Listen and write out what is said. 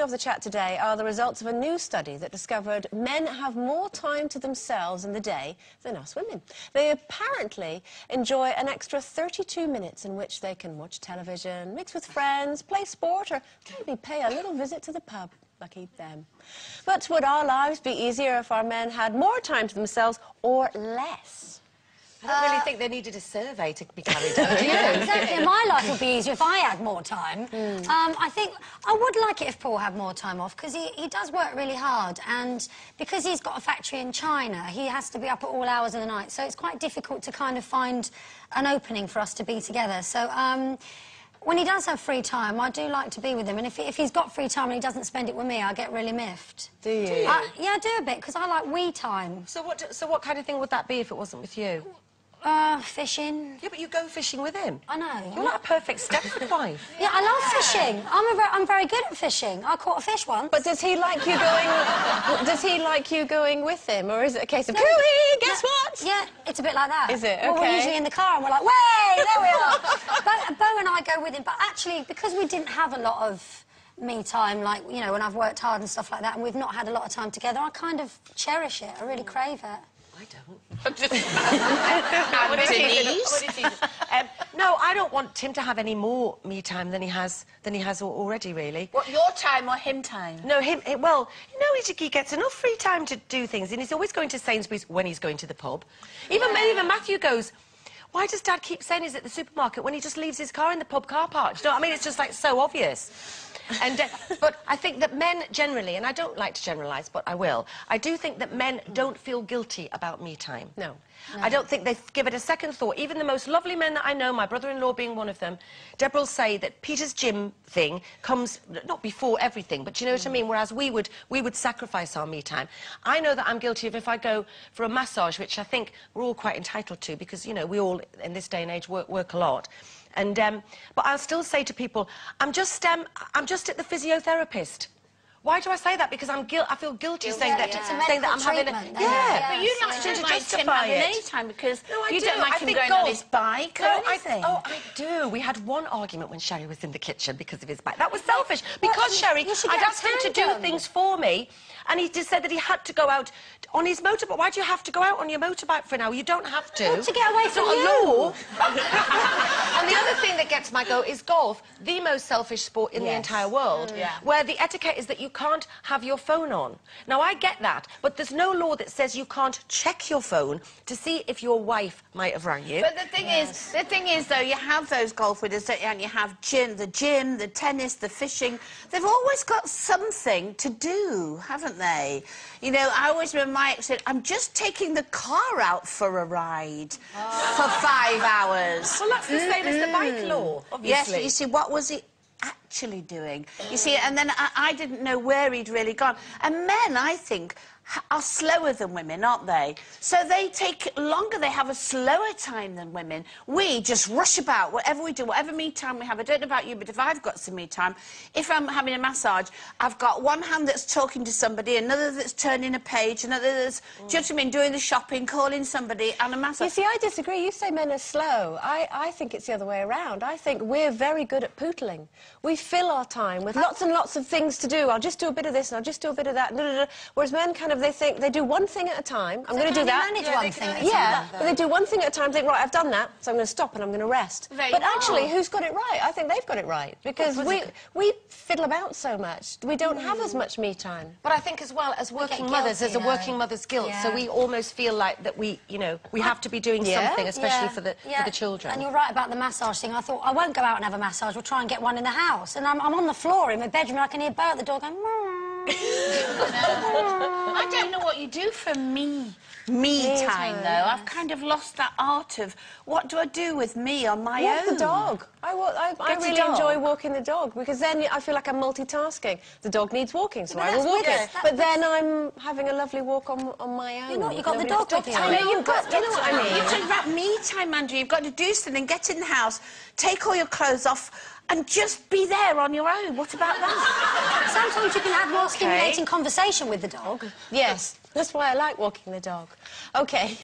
of the chat today are the results of a new study that discovered men have more time to themselves in the day than us women. They apparently enjoy an extra 32 minutes in which they can watch television, mix with friends, play sport, or maybe pay a little visit to the pub. Lucky them. But would our lives be easier if our men had more time to themselves or less? I don't really think they needed a survey to be carried out, do you? Yeah, exactly. My life would be easier if I had more time. I think I would like it if Paul had more time off, because he does work really hard, and because he's got a factory in China, he has to be up at all hours of the night, so it's quite difficult to kind of find an opening for us to be together. So, when he does have free time, I do like to be with him, and if he's got free time and he doesn't spend it with me, I get really miffed. Do you? Yeah, I do a bit, because I like we time. So what kind of thing would that be if it wasn't with you? Fishing. Yeah, but you go fishing with him. I know. You're like a perfect Stepford wife. Yeah, I love fishing. I'm very good at fishing. I caught a fish once. But does he like you going... does he like you going with him, or is it a case of, Cooey, guess what? Yeah, it's a bit like that. Is it? Well, OK. we're usually in the car and we're like, way, there we are. Bo and I go with him, but actually, because we didn't have a lot of me time, like, you know, when I've worked hard and stuff like that, and we've not had a lot of time together, I kind of cherish it. I really crave it. I don't. No, I don't want him to have any more me time than he has already, really. What, your time or him time? No, well, no, he gets enough free time to do things, and he's always going to Sainsbury's when he's going to the pub. Even Matthew goes, why does Dad keep saying he's at the supermarket when he just leaves his car in the pub car park? Do you know what I mean? It's just, like, so obvious. And, but I think that men generally, and I don't like to generalise, but I will, I do think that men don't feel guilty about me time. No. I don't think they give it a second thought. Even the most lovely men that I know, my brother-in-law being one of them, Deborah will say that Peter's gym thing comes not before everything, but you know what I mean? Whereas we would sacrifice our me time. I know that I'm guilty of if I go for a massage, which I think we're all quite entitled to, because, you know, we all, in this day and age, work a lot. And, but I'll still say to people, I'm just at the physiotherapist. Why do I say that? Because I feel guilty saying that I'm having a... But you don't like him having any time because you don't like him going on his bike or anything. I do. We had one argument when Sherry was in the kitchen because of his bike. That was selfish. Because Sherry, I'd asked him to do things for me, and he just said that he had to go out on his motorbike. Why do you have to go out on your motorbike for an hour? You don't have to. To get away from you. It's not a law. And the other thing that gets my goat is golf, the most selfish sport in the entire world, where the etiquette is that you can't have your phone on. Now, I get that, but there's no law that says you can't check your phone to see if your wife might have rang you. But the thing is, though, you have those golf winners, don't you? And you have the gym, the tennis, the fishing. They've always got something to do, haven't they? You know, I always remember my ex said, I'm just taking the car out for a ride for 5 hours. Well, that's the same as the bike law, obviously. Yes, but you see, what was he actually doing? You see, and then I didn't know where he'd really gone. And men, I think, are slower than women, aren't they? So they take longer, they have a slower time than women. We just rush about, whatever we do, whatever me time we have. I don't know about you, but if I've got some me time, if I'm having a massage, I've got one hand that's talking to somebody, another that's turning a page, another that's, do you know what I mean, doing the shopping, calling somebody, and a massage. You see, I disagree. You say men are slow. I think it's the other way around. I think we're very good at pootling. We fill our time with lots and lots of things to do. I'll just do a bit of this and I'll just do a bit of that. Whereas men kind of, they think they do one thing at a time. I'm going to do that. Manage one thing at a time. Yeah, but they do one thing at a time, think, right, I've done that, so I'm going to stop and I'm going to rest. But actually, who's got it right? I think they've got it right, because we fiddle about so much. We don't have as much me time. But I think as well, as working mothers, there's a working mother's guilt, so we almost feel like that we, you know, we have to be doing something, especially for the children. And you're right about the massage thing. I thought, I won't go out and have a massage, we'll try and get one in the house. And I'm on the floor in my bedroom, and I can hear Bo at the door going, I don't know what you do for me time, though. I've kind of lost that art of what do I do with me on my own. Walk the dog. I really enjoy walking the dog, because then I feel like I'm multitasking. The dog needs walking, so I will walk it. But then I'm having a lovely walk on my own. You know, you've got the dog with you. I know, you know what I mean. You're talking about me time, Andrew. You've got to do something, get in the house, take all your clothes off, and just be there on your own. What about that? Sometimes you can have more stimulating conversation with the dog. Yes, that's why I like walking the dog. OK.